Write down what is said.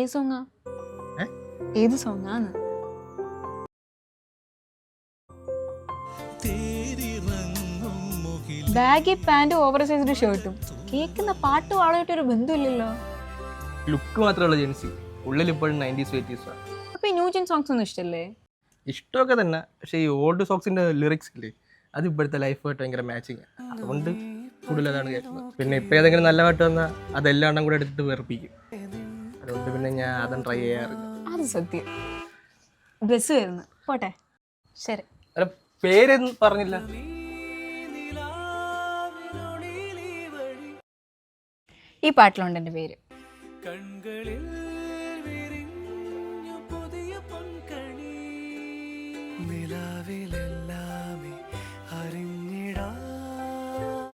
ഏത് സോങ്ങാ? ഏ? ഏത് സോങ്ങാന്ന്? ബാഗി പാന്റും ഓവർ സൈസ്ഡ് ഷർട്ടും കേൾക്കുന്ന പാട്ടും ആളായിട്ട് ഒരു ബന്ധമില്ലല്ലോ. ലുക്ക് മാത്രമുള്ള ജെൻസി, ഉള്ളിൽ ഇപ്പോഴും 90s 80s ആണ്. അപ്പൊ ഈ ന്യൂജൻ സോങ്സ് ഒന്നും ഇഷ്ടല്ലേ? ഇഷ്ടമൊക്കെ തന്നെ, പക്ഷേ ഈ ഓൾഡ് സോങ്സിന്റെ ലിറിക്സ് ഇല്ലേ, അത് ഇപ്പോഴത്തെ ലൈഫായിട്ട് ഭയങ്കര മാച്ചിങ്. അതുകൊണ്ട് കൂടുതൽ അതാണ് കേൾക്കുന്നത്. പിന്നെ ഇപ്പം ഏതെങ്കിലും നല്ല പാട്ട് വന്നാൽ അതെല്ലാം കൂടെ എടുത്തിട്ട് വെറുപ്പിക്കും. അതുകൊണ്ട് പിന്നെ ഞാൻ അതും ട്രൈ ചെയ്യാറില്ല. അത് സത്യം. ബസ് വരുന്നു, പോട്ടെ. ശരി. അല്ല, പേരൊന്നും പറഞ്ഞില്ല. ഈ പാട്ടിലുണ്ട് എൻ്റെ പേര്. കൺകളിൽ വിരിഞ്ഞു പുതിയ പൊൻകണി നിലാവിലെ